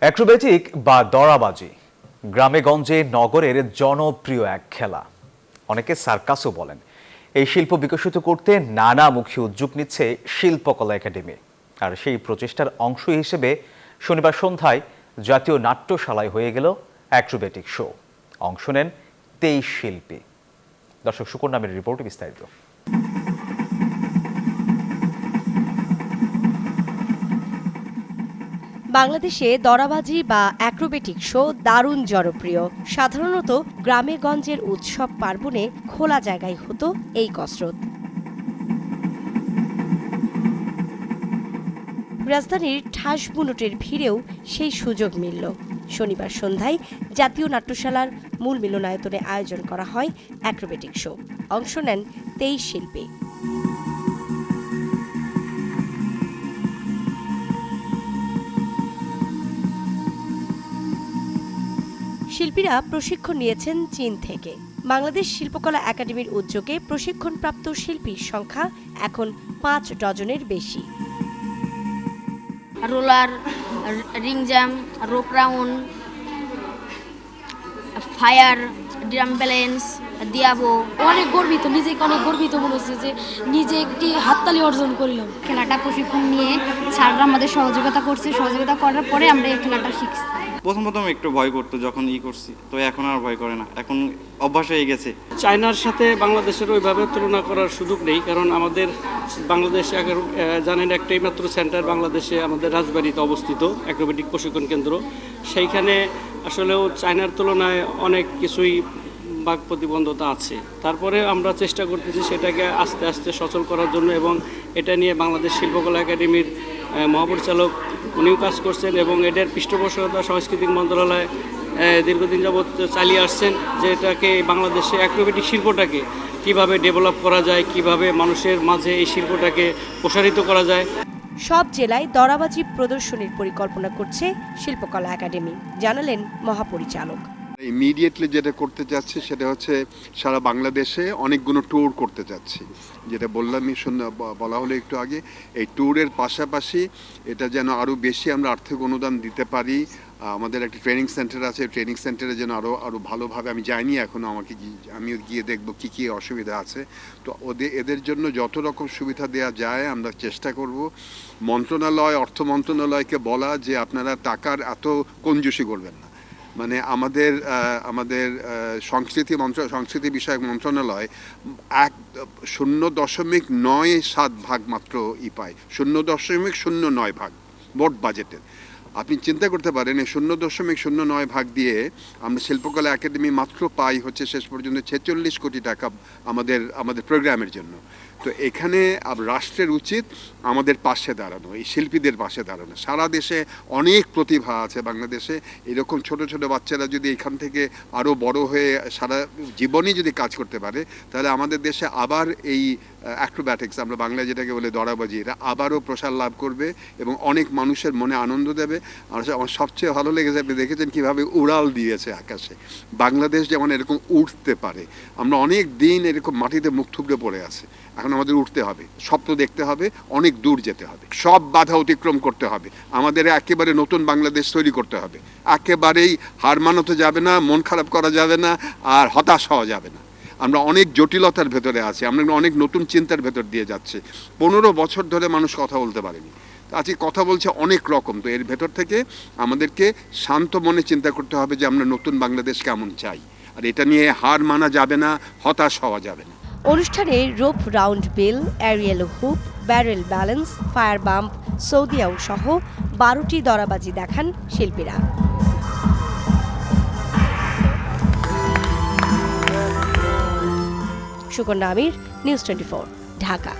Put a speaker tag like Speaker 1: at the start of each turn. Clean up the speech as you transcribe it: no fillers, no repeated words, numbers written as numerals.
Speaker 1: Acrobatic বা দড়াবাজি গ্রামে গঞ্জে নগরের জনপ্রিয় এক খেলা, অনেকে সার্কাসও বলেন। এই শিল্প বিকশিত করতে নানামুখী উদ্যোগ নিচ্ছে শিল্পকলা একাডেমি। আর সেই প্রচেষ্টার অংশ হিসেবে শনিবার সন্ধ্যায় জাতীয় নাট্যশালায় হয়ে গেল অ্যাক্রোব্যাটিক শো। অংশ নেন 23 শিল্পী। দর্শক শুকুর নামের রিপোর্টে বিস্তারিত।
Speaker 2: বাংলাদেশে দড়াবাজি বা অ্যাক্রোবেটিক শো দারুণ জনপ্রিয়। সাধারণত গ্রামে গঞ্জের উৎসব পার্বণে খোলা জায়গায় হতো এই কসরত। রাজধানীর ঠাস বুনোটের ভিড়েও সেই সুযোগ মিলল। শনিবার সন্ধ্যায় জাতীয় নাট্যশালার মূল মিলনায়তনে আয়োজন করা হয় অ্যাক্রোবেটিক শো। অংশ নেন 23 শিল্পী। শিল্পীরা প্রশিক্ষণ নিয়েছেন চীন থেকে। বাংলাদেশ শিল্পকলা একাডেমির উদ্যোগে প্রশিক্ষণপ্রাপ্ত শিল্পীর সংখ্যা এখন 5 ডজনের বেশি।
Speaker 3: Roller, ring jam, rope round, fire, drum balance, দিয়াবো।
Speaker 4: অনেক গর্বিত, নিজেকে অনেক গর্বিত মনে হচ্ছে যে নিজে একটি হাততালি অর্জন করিলাম।
Speaker 5: খেলাটা প্রশিক্ষণ নিয়ে স্যাররা আমাদের সহযোগিতা করার পরে আমরা এই খেলাটা শিখছি।
Speaker 6: প্রথম একটু ভয় করতো যখন করছি, তো এখন আর ভয় করে না, এখন অভ্যাস হয়ে গেছে।
Speaker 7: চায়নার সাথে বাংলাদেশের ওইভাবে তুলনা করার সুযোগ নেই, কারণ আমাদের বাংলাদেশে জানেন একটাই মাত্র সেন্টার বাংলাদেশে আমাদের রাজবাড়িতে অবস্থিত অ্যাক্রোবেটিক প্রশিক্ষণ কেন্দ্র। সেইখানে আসলেও চায়নার তুলনায় অনেক কিছুই বাক প্রতিবন্ধতা আছে। তারপরে আমরা চেষ্টা করতেছি সেটাকে আস্তে আস্তে সচল করার জন্য, এবং এটা নিয়ে বাংলাদেশ শিল্পকলা একাডেমির মহাপরিচালক উনিও কাজ করছেন, এবং এটার পৃষ্ঠপোষকতা সাংস্কৃতিক মন্ত্রণালয় দীর্ঘদিন যাবৎ চালিয়ে আসছেন, যে এটাকে বাংলাদেশে অ্যাক্রোবেটিক শিল্পটাকে কিভাবে ডেভেলপ করা যায়, কিভাবে মানুষের মাঝে এই শিল্পটাকে প্রসারিত করা যায়।
Speaker 2: সব জেলায় দড়াবাজি প্রদর্শনীর পরিকল্পনা করছে শিল্পকলা একাডেমি, জানালেন মহাপরিচালক।
Speaker 8: ইমিডিয়েটলি যেটা করতে যাচ্ছি সেটা হচ্ছে সারা বাংলাদেশে অনেকগুলো ট্যুর করতে যাচ্ছি, যেটা বললামই বলা হলো একটু আগে। এই ট্যুরের পাশাপাশি এটা যেন আরও বেশি আমরা আর্থিক অনুদান দিতে পারি। আমাদের একটা ট্রেনিং সেন্টার আছে, ট্রেনিং সেন্টারে যেন আরও ভালোভাবে, আমি যাইনি এখনও, আমিও গিয়ে দেখব কী কী অসুবিধা আছে। তো এদের জন্য যত রকম সুবিধা দেওয়া যায় আমরা চেষ্টা করব। মন্ত্রণালয়, অর্থ মন্ত্রণালয়কে বলা যে আপনারা টাকার এত কঞ্জুসি করবেন না। মানে আমাদের সংস্কৃতি বিষয়ক মন্ত্রণালয় 0.97 ভাগ মাত্র পায়, 0.09 ভাগ মোট বাজেটের। আপনি চিন্তা করতে পারেন এই 0.09 ভাগ দিয়ে আমরা শিল্পকলা একাডেমি মাত্র পাই হচ্ছে শেষ পর্যন্ত 46 কোটি টাকা আমাদের প্রোগ্রামের জন্য। তো এখানে রাষ্ট্রের উচিত আমাদের পাশে দাঁড়ানো, এই শিল্পীদের পাশে দাঁড়ানো। সারা দেশে অনেক প্রতিভা আছে বাংলাদেশে। এরকম ছোট ছোট বাচ্চারা যদি এখান থেকে আরও বড় হয়ে সারা জীবনই যদি কাজ করতে পারে, তাহলে আমাদের দেশে আবার এই অ্যাক্রোব্যাটিক্স, আমরা বাংলায় যেটাকে বলে দড়াবাজি, এটা আবারও প্রসার লাভ করবে এবং অনেক মানুষের মনে আনন্দ দেবে। আমার সবচেয়ে ভালো লেগেছে, আপনি দেখেছেন কীভাবে উড়াল দিয়েছে আকাশে। বাংলাদেশ যেমন এরকম উঠতে পারে, আমরা অনেক দিন এরকম মাটিতে মুখ থুবড়ে পড়ে আছে, এখন আমাদের উঠতে হবে, স্বপ্ন দেখতে হবে, অনেক দূর যেতে হবে, সব বাধা অতিক্রম করতে হবে, আমাদের একেবারে নতুন বাংলাদেশ তৈরি করতে হবে। একেবারেই হার মানাতে যাবে না, মন খারাপ করা যাবে না, আর হতাশ হওয়া যাবে না। আমরা অনেক জটিলতার ভেতরে আছি, আমরা অনেক নতুন চিন্তার ভেতর দিয়ে যাচ্ছি। 15 বছর ধরে মানুষ কথা বলতে পারেনি, আজকে কথা বলছে অনেক রকম। তো এর ভেতর থেকে আমাদেরকে শান্ত মনে চিন্তা করতে হবে যে আমরা নতুন বাংলাদেশ কেমন চাই, আর এটা নিয়ে হার মানা যাবে না, হতাশ হওয়া যাবে না।
Speaker 2: অনুষ্ঠানে রোপ রাউন্ড বিল, অ্যারিয়েল হুপ, ব্যারেল ব্যালেন্স, ফায়ার বাম্প, সৌদিয়াও সহ 12টি দড়াবাজি দেখান শিল্পীরা। সুকন্যা আমির, নিউজ 24, ঢাকা।